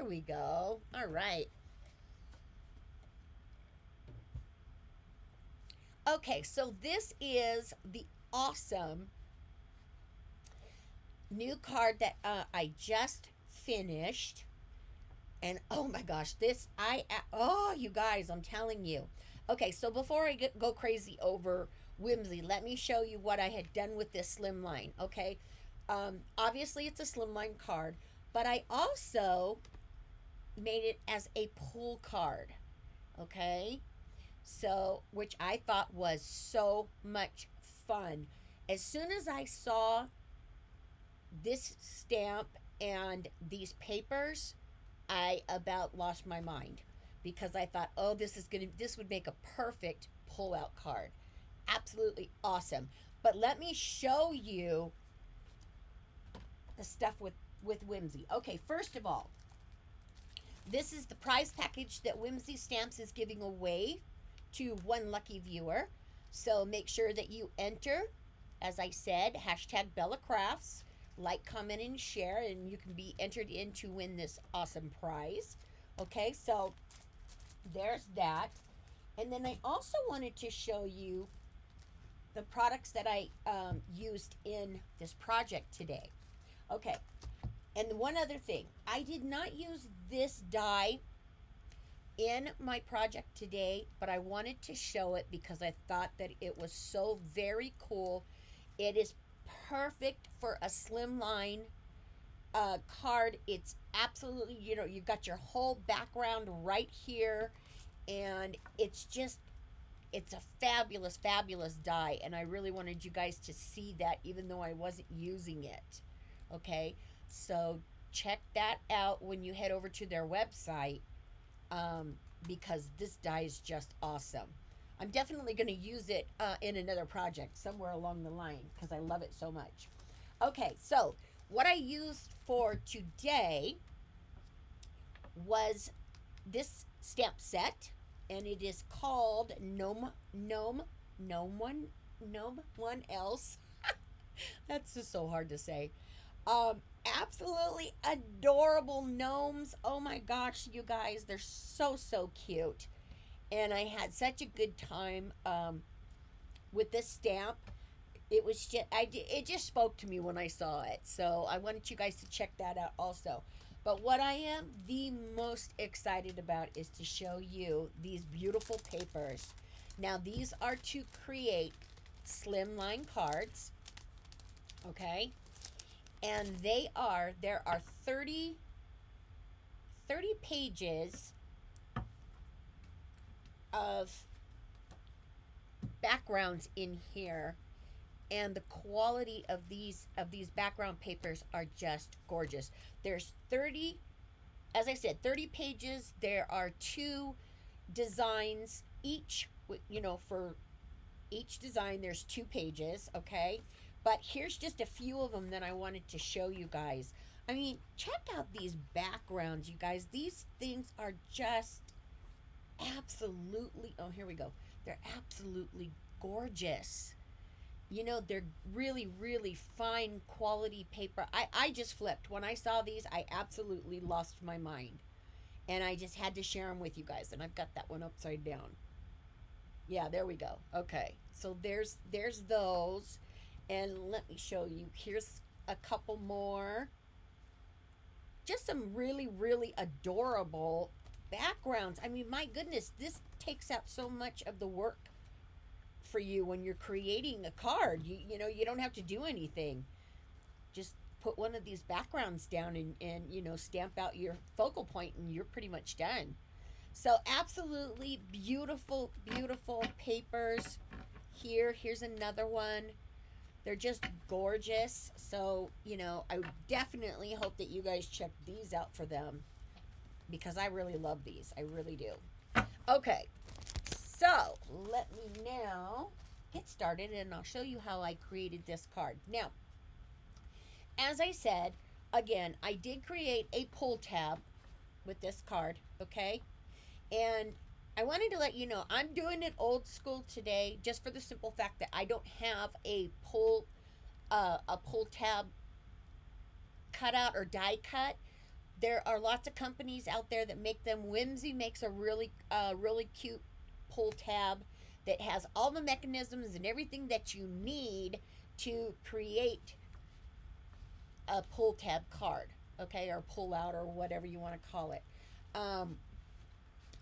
we go. All right. Okay, so this is the awesome new card that I just finished. And oh my gosh, oh, you guys, I'm telling you. Okay, so before go crazy over Whimsy, let me show you what I had done with this Slimline. Okay, obviously it's a Slimline card, but I also made it as a pull card. Okay, so which I thought was so much fun. As soon as I saw this stamp and these papers, I about lost my mind because I thought, oh, this would make a perfect pull-out card. Absolutely awesome. But let me show you the stuff with Whimsy. Okay, first of all, this is the prize package that Whimsy Stamps is giving away to one lucky viewer. So make sure that you enter, as I said, hashtag Bella Crafts, like, comment, and share, and you can be entered in to win this awesome prize. Okay, so there's that. And then I also wanted to show you the products that I used in this project today. Okay, and one other thing, I did not use this die in my project today, but I wanted to show it because I thought that it was so very cool. It is perfect for a Slimline card. It's absolutely, you've got your whole background right here, and it's a fabulous, fabulous die, and I really wanted you guys to see that even though I wasn't using it. Okay, so check that out when you head over to their website, because this die is just awesome. I'm definitely going to use it in another project somewhere along the line because I love it so much. Okay, so what I used for today was this stamp set, and it is called Gnome One Else. That's just so hard to say. Um, Absolutely adorable gnomes. Oh my gosh, you guys, they're so cute. And I had such a good time with this stamp. It was just it just spoke to me when I saw it. So I wanted you guys to check that out also. But what I am the most excited about is to show you these beautiful papers. Now these are to create slimline cards, okay? And there are 30 pages of backgrounds in here, and the quality of these background papers are just gorgeous. There's 30, as I said, 30 pages. There are two designs each, for each design there's 2 pages, okay? But here's just a few of them that I wanted to show you guys. I mean, check out these backgrounds, you guys. These things are just absolutely, oh, here we go. They're absolutely gorgeous. They're really fine quality paper. I just flipped. When I saw these, I absolutely lost my mind. And I just had to share them with you guys. And I've got that one upside down. Yeah, there we go. Okay. So there's those. And let me show you. Here's a couple more. Just some really adorable backgrounds. I mean, my goodness, this takes out so much of the work for you when you're creating a card. You don't have to do anything. Just put one of these backgrounds down and stamp out your focal point and you're pretty much done. So absolutely beautiful papers. Here's another one. They're just gorgeous. So, I definitely hope that you guys check these out for them because I really love these. I really do. Okay, so let me now get started and I'll show you how I created this card. Now, as I said, again, I did create a pull tab with this card, okay? And I wanted to let you know I'm doing it old school today just for the simple fact that I don't have a pull tab cutout or die cut. There are lots of companies out there that make them. Whimsy makes a really cute pull tab that has all the mechanisms and everything that you need to create a pull tab card, okay, or pull out, or whatever you want to call it. Um,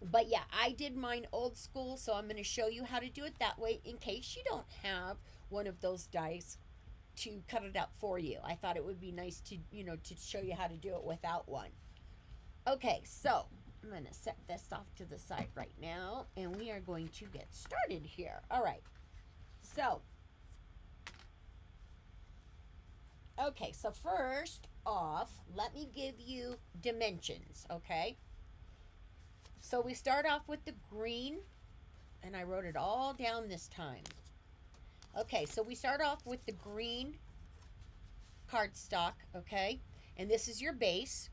but yeah, I did mine old school, so I'm going to show you how to do it that way in case you don't have one of those dice to cut it out for you. I thought it would be nice to, to show you how to do it without one. Okay, so I'm going to set this off to the side right now, and we are going to get started here. All right, so, okay, so first off, let me give you dimensions, okay? So we start off with the green, and I wrote it all down this time. Okay, so we start off with the green cardstock, okay? And this is your base.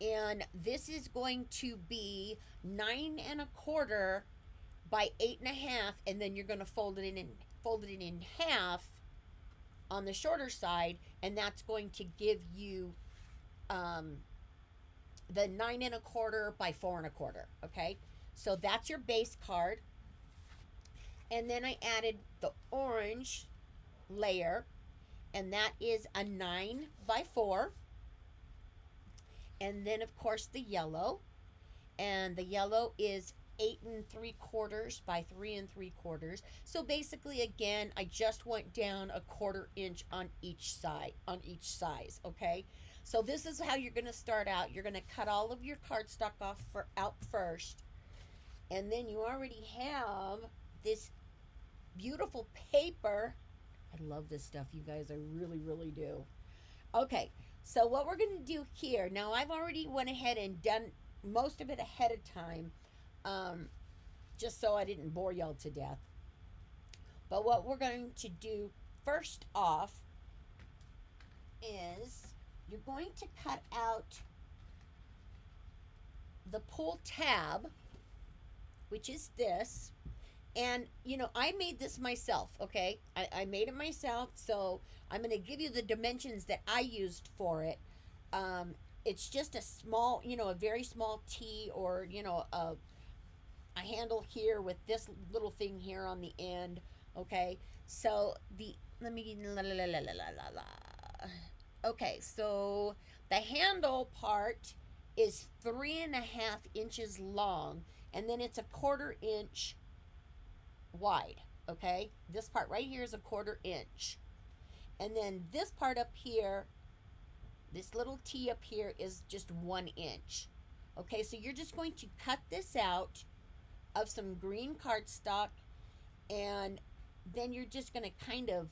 And this is going to be 9 1/4 by 8 1/2, and then you're going to fold it in half on the shorter side, and that's going to give you the 9 1/4 by 4 1/4. Okay, so that's your base card. And then I added the orange layer, and that is a 9 by 4. And then, of course, the yellow, and the yellow is 8 3/4 by 3 3/4. So basically, again, I just went down a 1/4 inch on each side, on each size. Okay, so this is how you're going to start out. You're going to cut all of your cardstock out first, and then you already have this beautiful paper. I love this stuff, you guys. I really, really do. Okay, so what we're going to do here, now I've already went ahead and done most of it ahead of time, just so I didn't bore y'all to death. But what we're going to do first off is you're going to cut out the pull tab, which is this. And, I made this myself, okay? I made it myself, so I'm going to give you the dimensions that I used for it. It's just a small, a very small T, or, a handle here with this little thing here on the end, okay? So okay, so the handle part is 3 1/2 inches long, and then it's a 1/4 inch wide, okay? This part right here is a 1/4 inch. And then this part up here, this little T up here, is just 1 inch. Okay, so you're just going to cut this out of some green cardstock, and then you're just going to kind of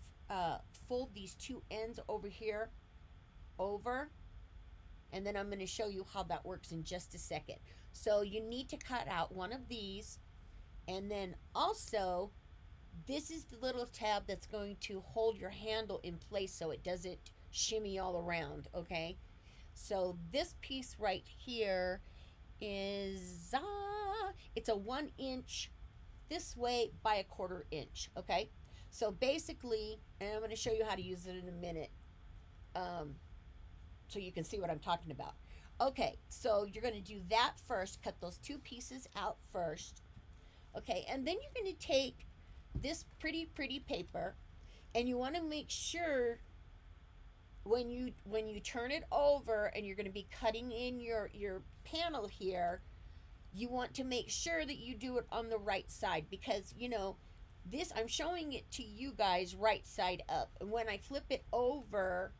fold these two ends over here over, and then I'm going to show you how that works in just a second. So you need to cut out one of these, and then also this is the little tab that's going to hold your handle in place so it doesn't shimmy all around, okay? So this piece right here is it's a 1 inch this way by a 1/4 inch, okay? So basically, and I'm going to show you how to use it in a minute, so you can see what I'm talking about. Okay, so you're going to do that first, cut those two pieces out first. Okay, and then you're going to take this pretty paper, and you want to make sure when you turn it over and you're going to be cutting in your panel here, you want to make sure that you do it on the right side, because this, I'm showing it to you guys right side up, and when I flip it over,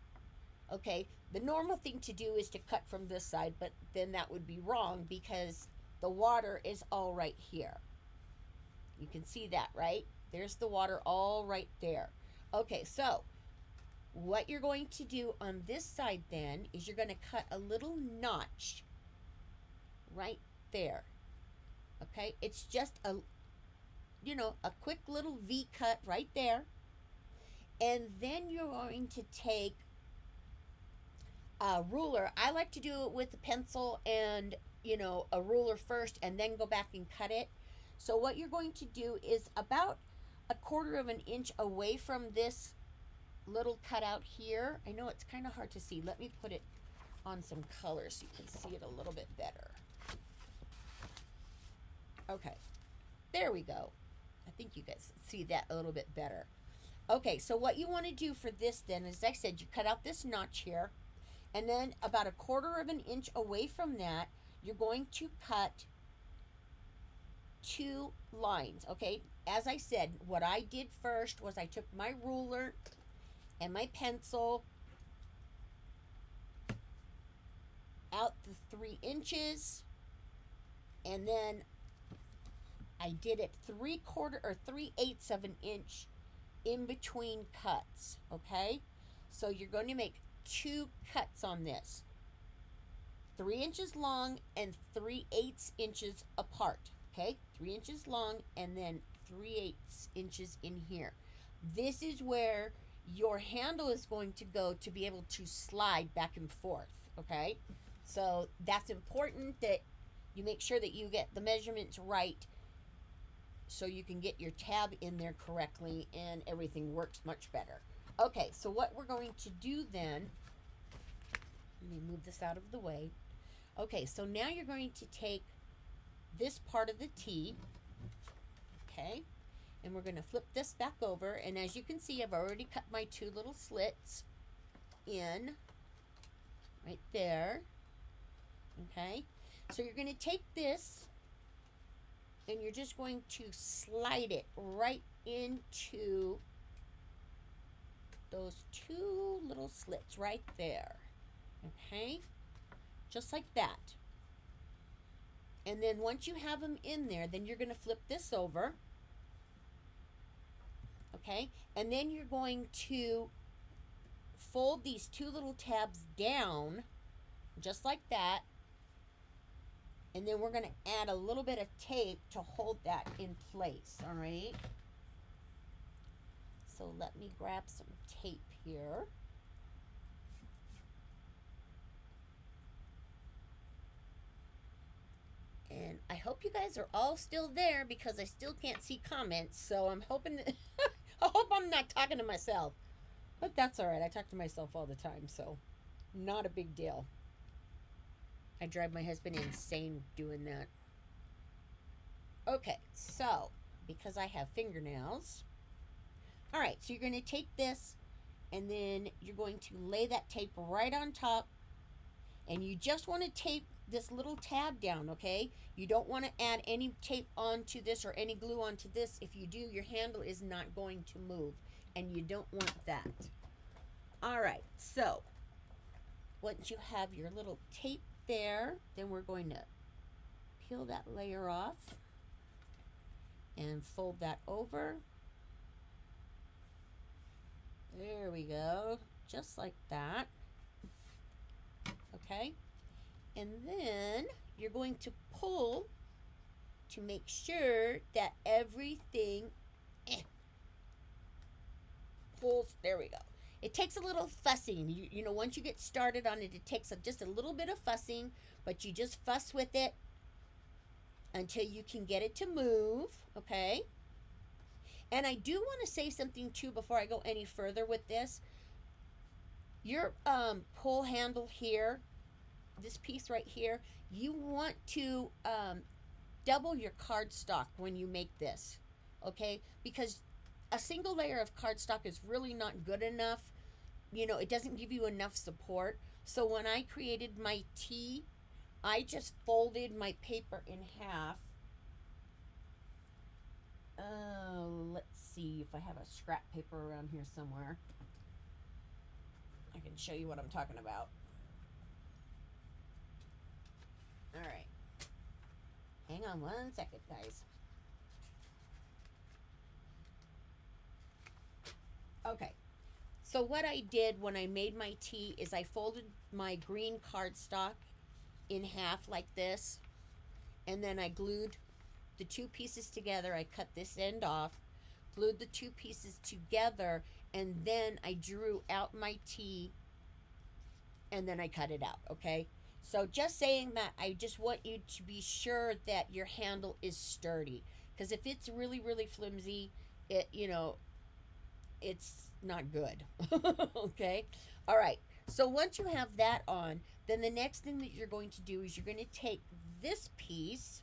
okay, the normal thing to do is to cut from this side, but then that would be wrong because the water is all right here. You can see that, right? There's the water all right there. Okay, so what you're going to do on this side then is you're going to cut a little notch right there. Okay, it's just a quick little V cut right there. And then you're going to take a ruler. I like to do it with a pencil and a ruler first, and then go back and cut it. So what you're going to do is about a 1/4 inch away from this little cutout here. I know it's kind of hard to see. Let me put it on some color so you can see it a little bit better. Okay, there we go. I think you guys see that a little bit better. Okay, so what you want to do for this then, as I said, you cut out this notch here, and then about 1/4 of an inch away from that, you're going to cut 2 lines, okay? As I said, what I did first was I took my ruler and my pencil out the 3 inches, and then I did it 3/4 or 3/8 of an inch in between cuts, okay? So you're going to make 2 cuts on this, 3 inches long and 3/8 inches apart, okay? 3 inches long and then 3/8 inches in here. This is where your handle is going to go to be able to slide back and forth, okay? So that's important that you make sure that you get the measurements right so you can get your tab in there correctly and everything works much better. Okay, so what we're going to do then, let me move this out of the way. Okay, so now you're going to take this part of the T, okay, and we're going to flip this back over, and as you can see, I've already cut my 2 little slits in right there, okay? So you're going to take this and you're just going to slide it right into those 2 little slits right there, okay? Just like that. And then once you have them in there, then you're going to flip this over, okay? And then you're going to fold these 2 little tabs down, just like that. And then we're going to add a little bit of tape to hold that in place, all right? So let me grab some tape here. And I hope you guys are all still there because I still can't see comments. So I'm hoping that I hope I'm not talking to myself. But that's all right. I talk to myself all the time, so not a big deal. I drive my husband insane doing that. Okay, so because I have fingernails. All right, so you're going to take this and then you're going to lay that tape right on top. And you just want to tape this little tab down, okay? You don't want to add any tape onto this or any glue onto this. If you do, your handle is not going to move, and you don't want that. All right, so once you have your little tape there, then we're going to peel that layer off and fold that over. There we go, just like that. Okay, and then you're going to pull to make sure that everything pulls. There we go. It takes a little fussing. You know, once you get started on it, it takes just a little bit of fussing, but you just fuss with it until you can get it to move, okay? And I do want to say something too before I go any further with this. Your pull handle here, this piece right here, you want to double your cardstock when you make this, okay? Because a single layer of cardstock is really not good enough. You know, it doesn't give you enough support. So when I created my T, I just folded my paper in half. Let's see if I have a scrap paper around here somewhere. I can show you what I'm talking about. All right. Hang on 1 second, guys. Okay. So what I did when I made my T is I folded my green cardstock in half like this, and then I glued the 2 pieces together. I cut this end off, glued the 2 pieces together, and then I drew out my T, and then I cut it out, okay? So just saying that, I just want you to be sure that your handle is sturdy, because if it's really, really flimsy, it's not good. Okay? All right. So once you have that on, then the next thing that you're going to do is you're going to take this piece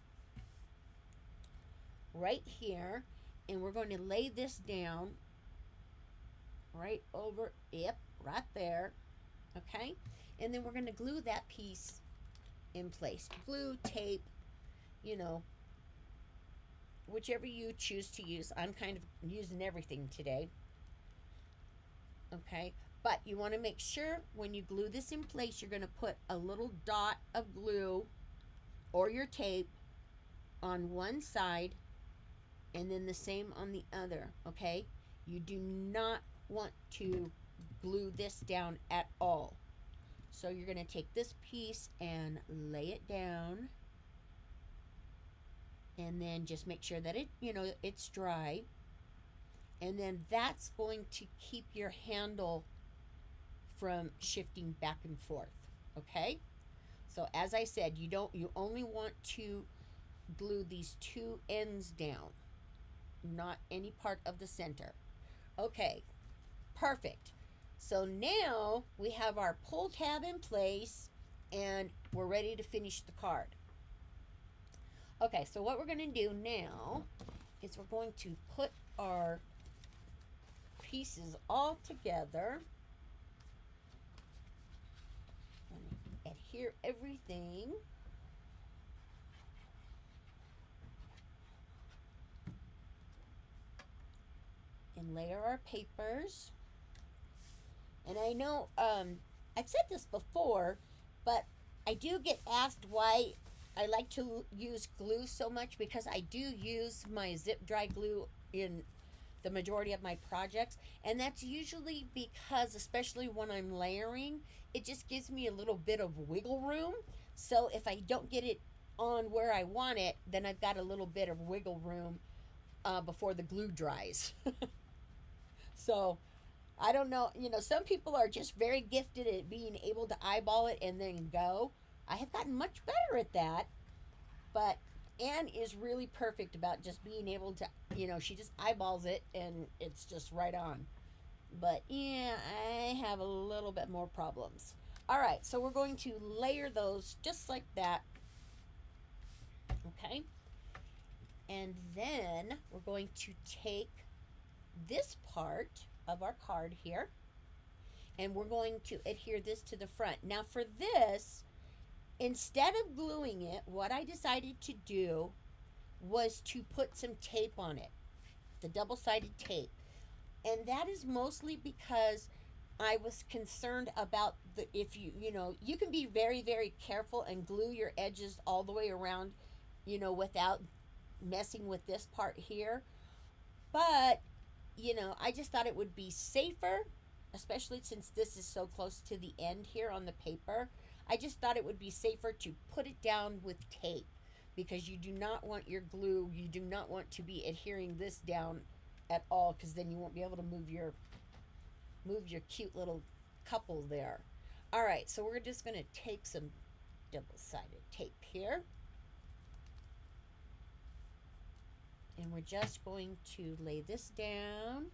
right here, and we're going to lay this down right over, yep, right there, okay? And then we're going to glue that piece in place. Glue, tape, you know, whichever you choose to use. I'm kind of using everything today, okay? But you want to make sure when you glue this in place, you're going to put a little dot of glue or your tape on one side and then the same on the other, okay? You do not want to glue this down at all. So you're going to take this piece and lay it down, and then just make sure that it's dry. And then that's going to keep your handle from shifting back and forth, okay? So as I said, you only want to glue these two ends down, not any part of the center. Okay, perfect. So now we have our pull tab in place and we're ready to finish the card. Okay, so what we're going to do now is we're going to put our pieces all together. Adhere everything. And layer our papers. And I know I've said this before, but I do get asked why I like to use glue so much, because I do use my zip dry glue in the majority of my projects, and that's usually because, especially when I'm layering, it just gives me a little bit of wiggle room. So if I don't get it on where I want it, then I've got a little bit of wiggle room before the glue dries. So I don't know, some people are just very gifted at being able to eyeball it and then go. I have gotten much better at that, but Anne is really perfect about just being able to, she just eyeballs it and it's just right on. But yeah, I have a little bit more problems. All right, so we're going to layer those just like that. Okay. And then we're going to take this part of our card here and we're going to adhere this to the front. Now for this, instead of gluing it, what I decided to do was to put some tape on it, the double-sided tape. And that is mostly because I was concerned about if you can be very, very careful and glue your edges all the way around, without messing with this part here. But, I just thought it would be safer, especially since this is so close to the end here on the paper. I just thought it would be safer to put it down with tape, because you do not want your glue, you do not want to be adhering this down at all, because then you won't be able to move your cute little couple there. All right, so we're just going to take some double-sided tape here. And we're just going to lay this down.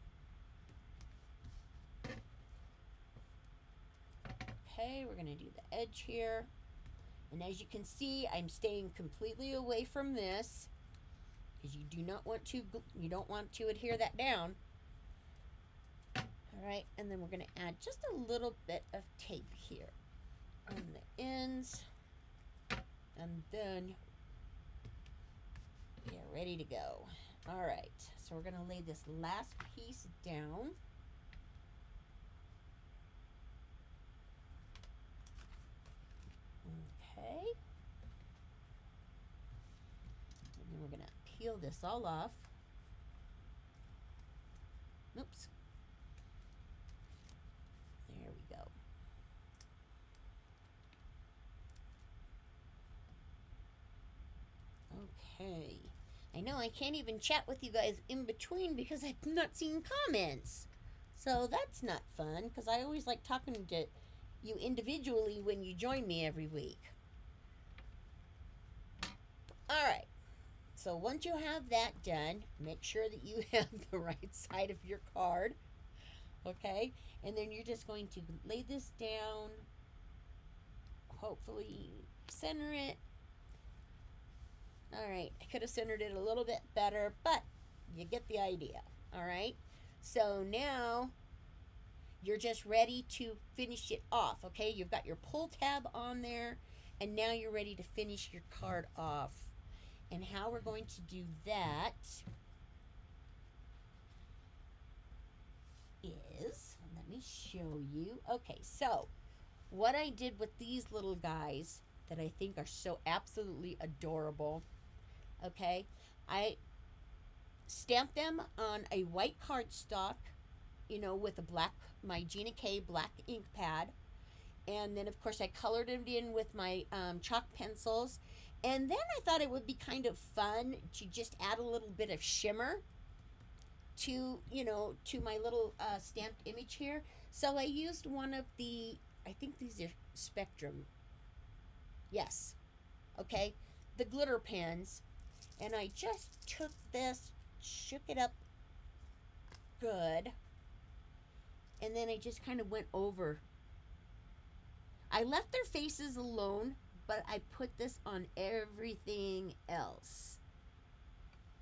Okay, we're going to do the edge here. And as you can see, I'm staying completely away from this, because you don't want to adhere that down. All right, and then we're going to add just a little bit of tape here on the ends. And then we're ready to go. All right, so we're going to lay this last piece down. Okay. And then we're going to peel this all off. Oops. There we go. Okay. I know I can't even chat with you guys in between because I've not seen comments. So that's not fun, because I always like talking to you individually when you join me every week. All right. So once you have that done, make sure that you have the right side of your card. Okay, and then you're just going to lay this down, hopefully center it. All right, I could have centered it a little bit better, but you get the idea. All right, so now you're just ready to finish it off. Okay, you've got your pull tab on there, and now you're ready to finish your card off. And how we're going to do that is, let me show you. Okay, so what I did with these little guys that I think are so absolutely adorable, okay, I stamped them on a white cardstock, with a black, my Gina K black ink pad. And then, of course, I colored it in with my chalk pencils. And then I thought it would be kind of fun to just add a little bit of shimmer to my little stamped image here. So I used one of the, I think these are Spectrum. Yes. Okay. The glitter pens. And I just took this, shook it up good, and then I just kind of went over. I left their faces alone, but I put this on everything else.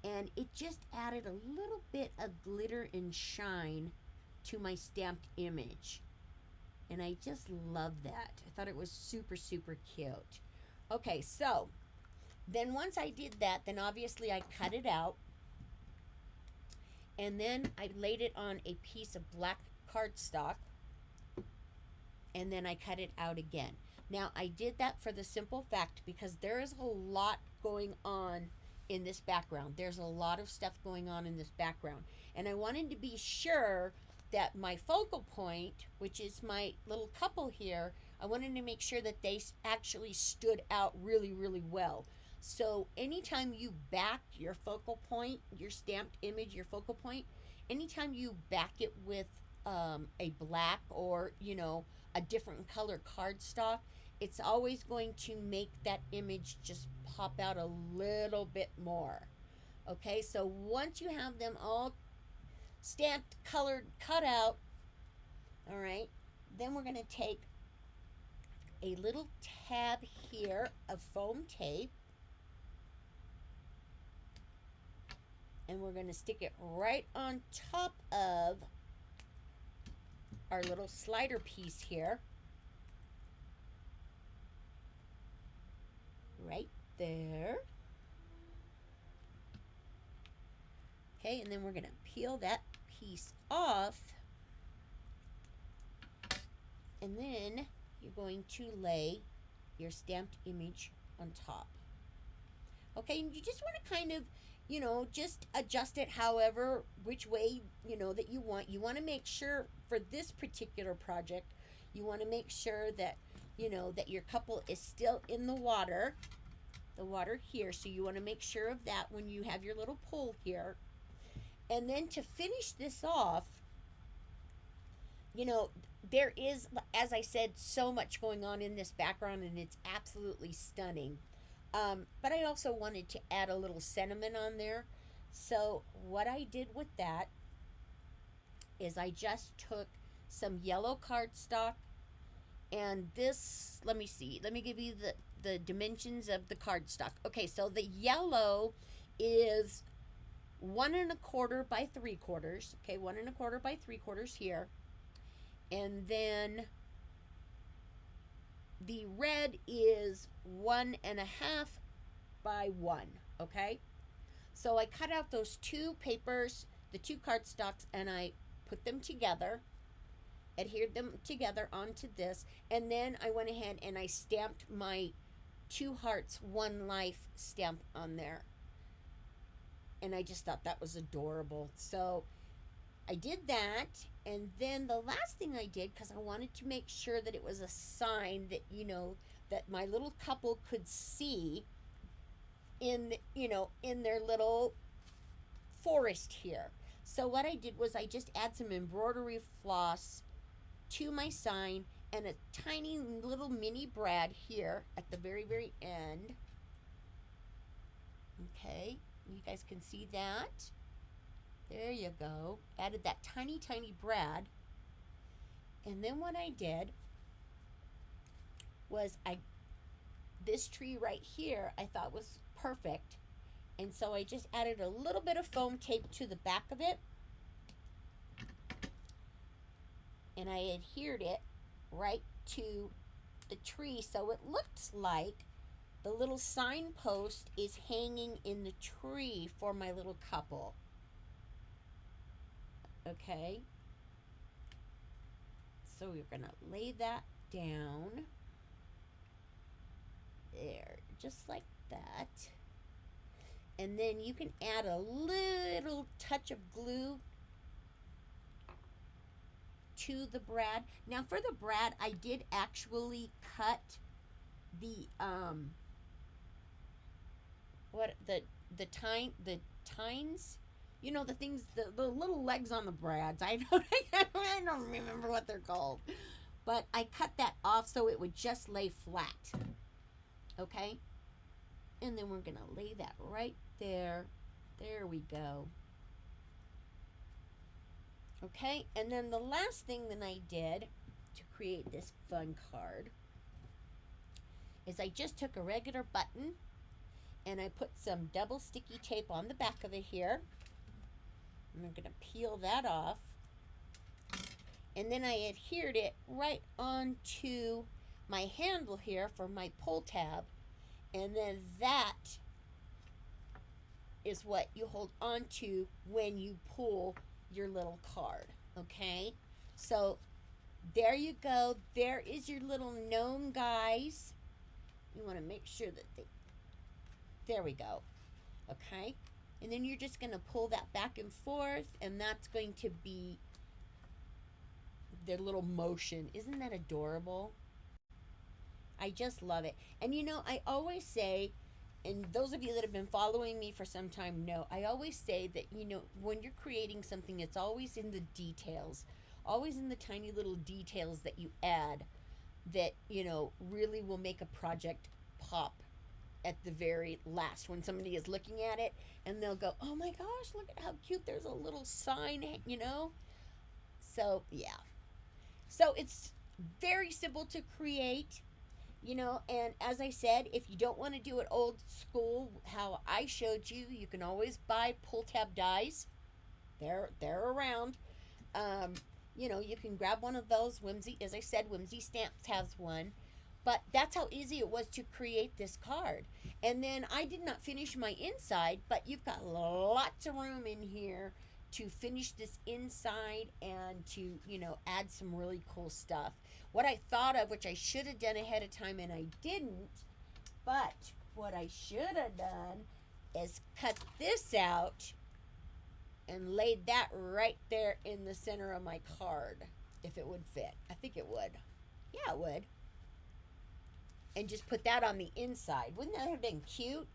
And it just added a little bit of glitter and shine to my stamped image. And I just love that. I thought it was super, super cute. Okay, so then once I did that, then obviously I cut it out. And then I laid it on a piece of black cardstock. And then I cut it out again. Now, I did that for the simple fact because there is a lot going on in this background. There's a lot of stuff going on in this background. And I wanted to be sure that my focal point, which is my little couple here, I wanted to make sure that they actually stood out really, really well. So anytime you back your focal point, your stamped image, your focal point, anytime you back it with a black or, a different color cardstock, it's always going to make that image just pop out a little bit more. Okay, so once you have them all stamped, colored, cut out, all right, then we're going to take a little tab here of foam tape, and we're going to stick it right on top of our little slider piece here. Right there. Okay, and then we're going to peel that piece off. And then you're going to lay your stamped image on top. Okay, and you just want to kind of, just adjust it however, which way, that you want. You want to make sure for this particular project, you want to make sure that, that your couple is still in the water here. So you want to make sure of that when you have your little pull here. And then to finish this off, there is, as I said, so much going on in this background, and it's absolutely stunning. But I also wanted to add a little sentiment on there. So what I did with that is I just took some yellow cardstock, and this, let me see, let me give you the dimensions of the cardstock. Okay, so the yellow is 1¼ by 3/4. Okay, 1¼ by 3/4 here. And then the red is 1½ by 1. Okay, so I cut out those two papers, the two cardstocks, and I put them together, adhered them together onto this, and then I went ahead and I stamped my 2 hearts, 1 life stamp on there. And I just thought that was adorable. So I did that, and then the last thing I did, because I wanted to make sure that it was a sign that, that my little couple could see in, in their little forest here. So what I did was I just add some embroidery floss to my sign and a tiny little mini brad here at the very, very end. Okay, you guys can see that. There you go. Added that tiny, tiny brad. And then what I did was this tree right here I thought was perfect. And so I just added a little bit of foam tape to the back of it. And I adhered it right to the tree so it looks like the little signpost is hanging in the tree for my little couple. Okay. So we're going to lay that down. There, just like that. And then you can add a little touch of glue to the brad. Now for the brad, I did actually cut the tines, you know, the things, the little legs on the brads. I don't remember what they're called, but I cut that off so it would just lay flat. Okay, and then we're gonna lay that right there. There we go. Okay, and then the last thing that I did to create this fun card is I just took a regular button and I put some double sticky tape on the back of it here. And I'm going to peel that off. And then I adhered it right onto my handle here for my pull tab. And then that is what you hold onto when you pull your little card. Okay? So there you go. There is your little gnome, guys. You want to make sure that there we go. Okay? And then you're just going to pull that back and forth, and that's going to be their little motion. Isn't that adorable? I just love it. And you know, I always say, and those of you that have been following me for some time know, I always say that, you know, when you're creating something, it's always in the details, always in the tiny little details that you add that, you know, really will make a project pop at the very last when somebody is looking at it and they'll go, oh my gosh, look at how cute, there's a little sign, you know. So yeah, so it's very simple to create, you know. And as I said, if you don't want to do it old school how I showed you, you can always buy pull tab dies. They're around. You know, you can grab one of those. Whimsy, as I said, Whimsy Stamps has one. But that's how easy it was to create this card. And then I did not finish my inside, but you've got lots of room in here to finish this inside and to, you know, add some really cool stuff. What I thought of, which I should have done ahead of time and I didn't, but what I should have done is cut this out and laid that right there in the center of my card, if it would fit. I think it would. Yeah, it would. And just put that on the inside. Wouldn't that have been cute?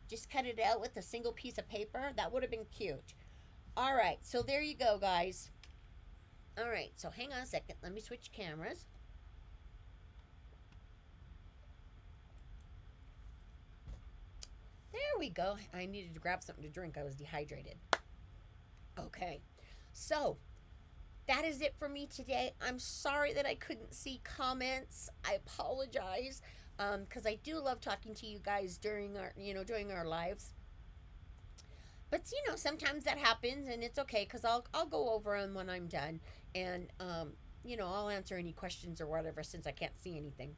Just cut it out with a single piece of paper. That would have been cute. All right, so there you go, guys. All right, so hang on a second. Let me switch cameras. There we go. I needed to grab something to drink. I was dehydrated. Okay, so that is it for me today. I'm sorry that I couldn't see comments. I apologize, because I do love talking to you guys during our lives. But you know, sometimes that happens, and it's okay, because I'll go over them when I'm done, and you know, I'll answer any questions or whatever since I can't see anything.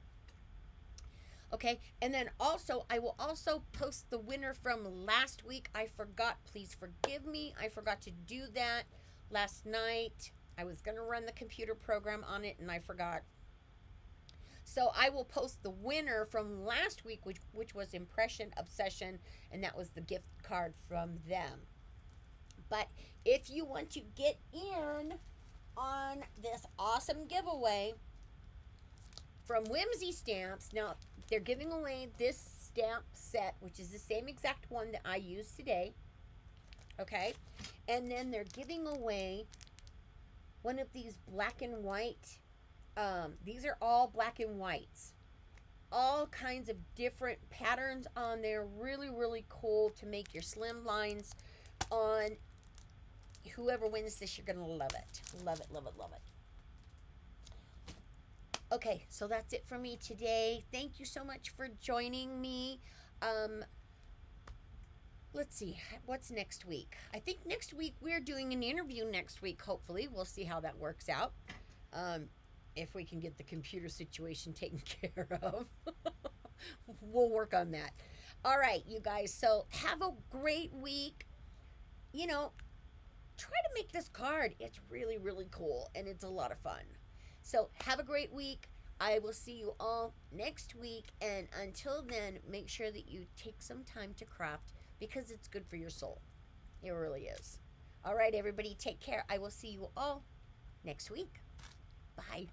Okay, and then also, I will also post the winner from last week. I forgot. Please forgive me. I forgot to do that last night. I was going to run the computer program on it, and I forgot. So I will post the winner from last week, which was Impression Obsession, and that was the gift card from them. But if you want to get in on this awesome giveaway from Whimsy Stamps, now they're giving away this stamp set, which is the same exact one that I used today. Okay? And then they're giving away one of these black and white. These are all black and whites. All kinds of different patterns on there. Really, really cool to make your slimlines on. Whoever wins this, you're going to love it. Love it, love it, love it. Okay, so that's it for me today. Thank you so much for joining me. Um, let's see, what's next week? I think next week we're doing an interview next week, hopefully. We'll see how that works out. Um, if we can get the computer situation taken care of, we'll work on that. All right, you guys. So have a great week. You know, try to make this card. It's really, really cool and it's a lot of fun. So have a great week. I will see you all next week. And until then, make sure that you take some time to craft because it's good for your soul. It really is. All right, everybody, take care. I will see you all next week. Bye.